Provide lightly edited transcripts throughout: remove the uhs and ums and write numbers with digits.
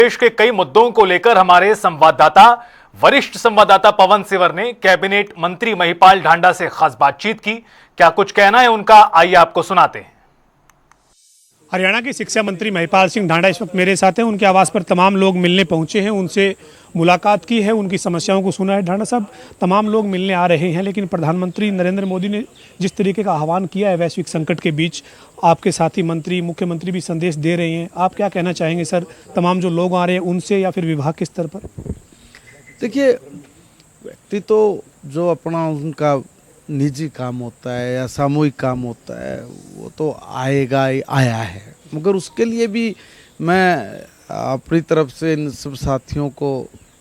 देश के कई मुद्दों को लेकर हमारे वरिष्ठ संवाददाता पवन सिवर ने कैबिनेट मंत्री महिपाल ढांडा से खास बातचीत की। क्या कुछ कहना है उनका, आइए आपको सुनाते हैं। हरियाणा के शिक्षा मंत्री महिपाल सिंह ढांडा इस वक्त मेरे साथ हैं। उनके आवास पर तमाम लोग मिलने पहुंचे हैं, उनसे मुलाकात की है, उनकी समस्याओं को सुना है। ढांडा साहब, तमाम लोग मिलने आ रहे हैं, लेकिन प्रधानमंत्री नरेंद्र मोदी ने जिस तरीके का आह्वान किया है वैश्विक संकट के बीच, आपके साथी मंत्री, मुख्यमंत्री भी संदेश दे रहे हैं। आप क्या कहना चाहेंगे सर, तमाम जो लोग आ रहे हैं उनसे या फिर विभाग के स्तर पर? देखिए, व्यक्ति तो जो अपना उनका निजी काम होता है या सामूहिक काम होता है वो तो आएगा ही आया है, मगर उसके लिए भी मैं अपनी तरफ से इन सब साथियों को,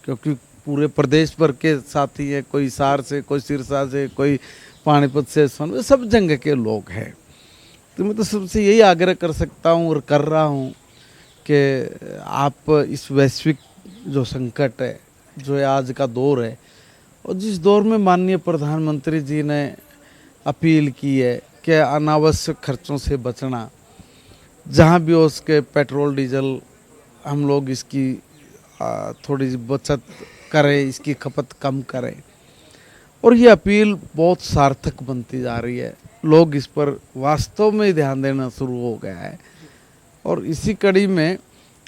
क्योंकि पूरे प्रदेश भर के साथी हैं, कोई हिसार से, कोई सिरसा से, कोई पानीपत से, सोनभद्र, सब जगह के लोग हैं, तो मैं तो सबसे यही आग्रह कर सकता हूँ और कर रहा हूँ कि आप इस वैश्विक जो संकट है, जो है आज का दौर है, और जिस दौर में माननीय प्रधानमंत्री जी ने अपील की है कि अनावश्यक खर्चों से बचना, जहाँ भी हो उसके पेट्रोल डीजल हम लोग इसकी थोड़ी बचत करें, इसकी खपत कम करें, और ये अपील बहुत सार्थक बनती जा रही है। लोग इस पर वास्तव में ध्यान देना शुरू हो गया है, और इसी कड़ी में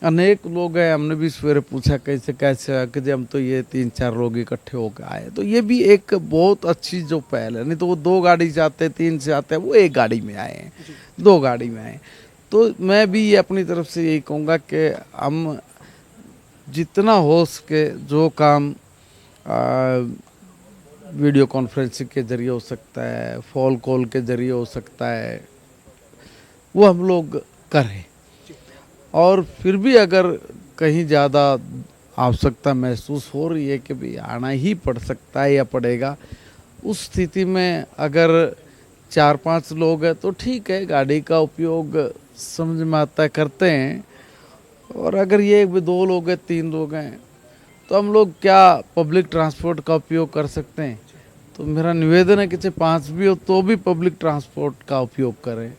अनेक लोग हैं। हमने भी सवेरे पूछा कैसे कैसे कि हम तो ये 3-4 लोग इकट्ठे होकर आए, तो ये भी एक बहुत अच्छी जो पहल है। नहीं तो वो 2 गाड़ी से आते, 3 से आते हैं, वो 1 गाड़ी में आए हैं, 2 गाड़ी में आए। तो मैं भी ये अपनी तरफ से यही कहूँगा कि हम जितना हो सके जो काम वीडियो कॉन्फ्रेंसिंग के जरिए हो सकता है, फ़ोन कॉल के जरिए हो सकता है, वो हम लोग करें। और फिर भी अगर कहीं ज़्यादा आवश्यकता महसूस हो रही है कि भाई आना ही पड़ सकता है या पड़ेगा, उस स्थिति में अगर 4-5 लोग हैं तो ठीक है, गाड़ी का उपयोग समझ में आता है, करते हैं। और अगर ये 2 लोग हैं, 3 लोग हैं, तो हम लोग क्या पब्लिक ट्रांसपोर्ट का उपयोग कर सकते हैं। तो मेरा निवेदन है कि चाहे 5 भी हो तो भी पब्लिक ट्रांसपोर्ट का उपयोग करें।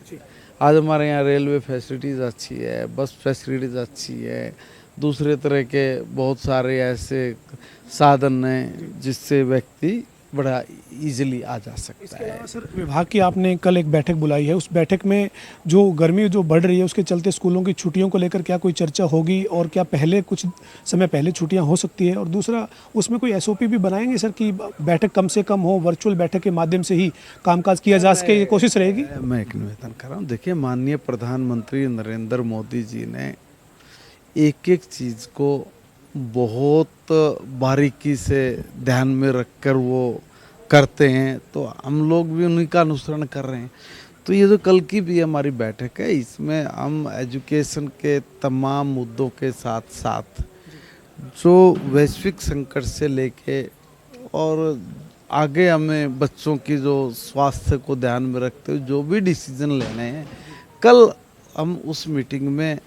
आज हमारे यहाँ रेलवे फैसिलिटीज़ अच्छी है, बस फैसिलिटीज़ अच्छी है, दूसरे तरह के बहुत सारे ऐसे साधन हैं जिससे व्यक्ति बड़ा इजीली आ जा सकता है। सर, विभाग की आपने कल एक बैठक बुलाई है, उस बैठक में जो गर्मी जो बढ़ रही है उसके चलते स्कूलों की छुट्टियों को लेकर क्या कोई चर्चा होगी, और क्या पहले कुछ समय पहले छुट्टियां हो सकती है? और दूसरा, उसमें कोई एसओपी भी बनाएंगे सर कि बैठक कम से कम हो, वर्चुअल बैठक के माध्यम से ही कामकाज किया जा सके, ये कोशिश रहेगी? मैं एक निवेदन कर रहा हूँ। देखिए, माननीय प्रधानमंत्री नरेंद्र मोदी जी ने एक एक चीज़ को बहुत बारीकी से ध्यान में रखकर वो करते हैं, तो हम लोग भी उन्हीं का अनुसरण कर रहे हैं। तो ये जो कल की भी हमारी बैठक है, इसमें हम एजुकेशन के तमाम मुद्दों के साथ साथ जो वैश्विक संकट से लेके और आगे हमें बच्चों की जो स्वास्थ्य को ध्यान में रखते हुए जो भी डिसीजन लेने हैं, कल हम उस मीटिंग में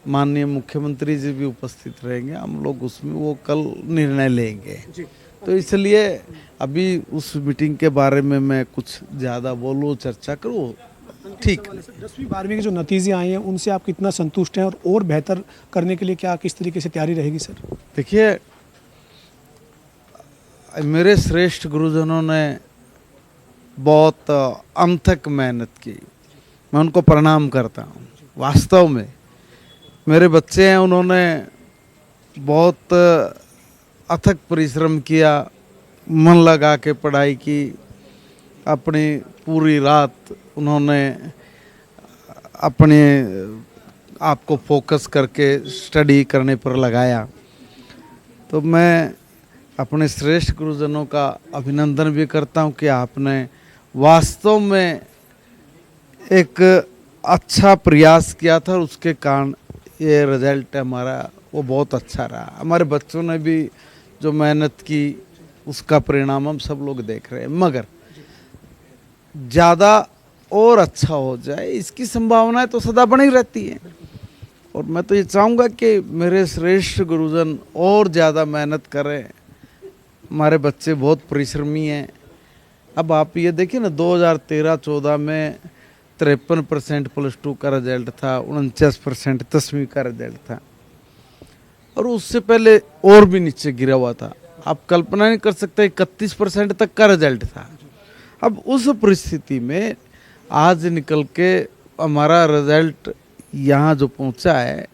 माननीय मुख्यमंत्री जी भी उपस्थित रहेंगे, हम लोग उसमें वो कल निर्णय लेंगे। तो इसलिए अभी उस मीटिंग के बारे में मैं कुछ ज़्यादा बोलूँ, चर्चा करूँ, ठीक। 10वीं 12वीं के जो नतीजे आए हैं उनसे आप कितना संतुष्ट हैं, और बेहतर करने के लिए क्या किस तरीके से तैयारी रहेगी सर? देखिए, मेरे श्रेष्ठ गुरुजनों ने बहुत अथक मेहनत की, मैं उनको प्रणाम करता हूँ। वास्तव में मेरे बच्चे हैं, उन्होंने बहुत अथक परिश्रम किया, मन लगा के पढ़ाई की, अपनी पूरी रात उन्होंने अपने आप को फोकस करके स्टडी करने पर लगाया। तो मैं अपने श्रेष्ठ गुरुजनों का अभिनंदन भी करता हूं कि आपने वास्तव में एक अच्छा प्रयास किया था, और उसके कारण ये रिजल्ट हमारा वो बहुत अच्छा रहा। हमारे बच्चों ने भी जो मेहनत की उसका परिणाम हम सब लोग देख रहे हैं, मगर ज़्यादा और अच्छा हो जाए इसकी संभावनाएं तो सदा बनी रहती हैं। और मैं तो ये चाहूँगा कि मेरे श्रेष्ठ गुरुजन और ज़्यादा मेहनत करें। हमारे बच्चे बहुत परिश्रमी हैं। अब आप ये देखिए ना, 2013-14 में 53% +2 का रिजल्ट था, 49% 10वीं का रिजल्ट था। और उससे पहले और भी नीचे गिरा हुआ था। आप कल्पना नहीं कर सकते, 31% तक का रिजल्ट था। अब उस परिस्थिति में आज निकल के हमारा रिजल्ट यहाँ जो पहुँचा है,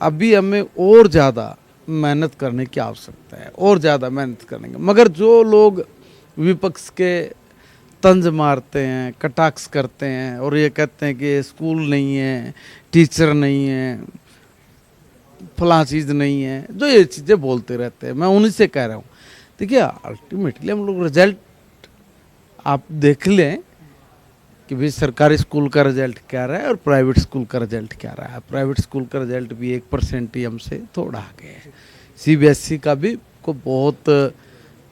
अभी हमें और ज़्यादा मेहनत करने की आवश्यकता है, और ज़्यादा मेहनत करेंगे। मगर जो लोग विपक्ष के तंज मारते हैं, कटाक्ष करते हैं और ये कहते हैं कि स्कूल नहीं है, टीचर नहीं है, फलां चीज़ नहीं है, जो ये चीज़ें बोलते रहते हैं, मैं उन्हीं से कह रहा हूँ। देखिए अल्टीमेटली हम लोग रिजल्ट आप देख लें कि भाई सरकारी स्कूल का रिजल्ट क्या रहा है और प्राइवेट स्कूल का रिजल्ट क्या रहा है। प्राइवेट स्कूल का रिजल्ट भी 1% ही हमसे थोड़ा आगे है। CBSE का भी को बहुत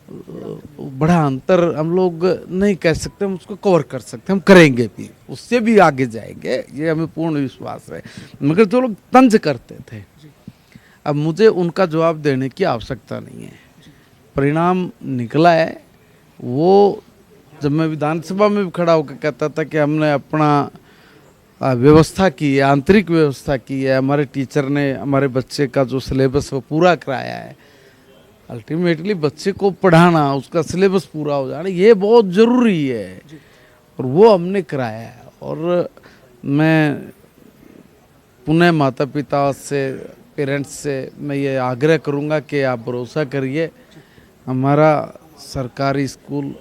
बड़ा अंतर हम लोग नहीं कह सकते, हम उसको कवर कर सकते, हम करेंगे भी, उससे भी आगे जाएंगे, ये हमें पूर्ण विश्वास है। मगर जो लोग तंज करते थे, अब मुझे उनका जवाब देने की आवश्यकता नहीं है। परिणाम निकला है। वो जब मैं विधानसभा में भी खड़ा होकर कहता था कि हमने अपना व्यवस्था की है, आंतरिक व्यवस्था की है, हमारे टीचर ने हमारे बच्चे का जो सिलेबस वो पूरा कराया है। अल्टीमेटली बच्चे को पढ़ाना, उसका सिलेबस पूरा हो जाना, ये बहुत ज़रूरी है और वो हमने कराया है। और मैं पुनः माता पिता से, पेरेंट्स से मैं ये आग्रह करूँगा कि आप भरोसा करिए, हमारा सरकारी स्कूल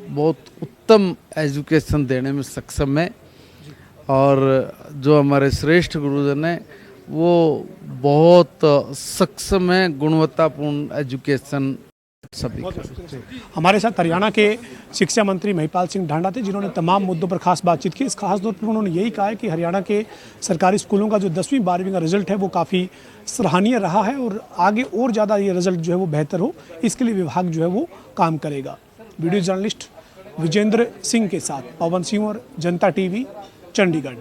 बहुत उत्तम एजुकेशन देने में सक्षम है और जो हमारे श्रेष्ठ गुरुजन हैं वो बहुत सक्षम है गुणवत्तापूर्ण एजुकेशन सभी का। हमारे साथ हरियाणा के शिक्षा मंत्री महिपाल सिंह ढांडा थे, जिन्होंने तमाम मुद्दों पर खास बातचीत की। इस खास तौर पर उन्होंने यही कहा है कि हरियाणा के सरकारी स्कूलों का जो 10वीं 12वीं का रिजल्ट है वो काफ़ी सराहनीय रहा है और आगे और ज़्यादा ये रिजल्ट जो है वो बेहतर हो, इसके लिए विभाग जो है वो काम करेगा। वीडियो जर्नलिस्ट विजेंद्र सिंह के साथ पवन सिंह और जनता TV, चंडीगढ़।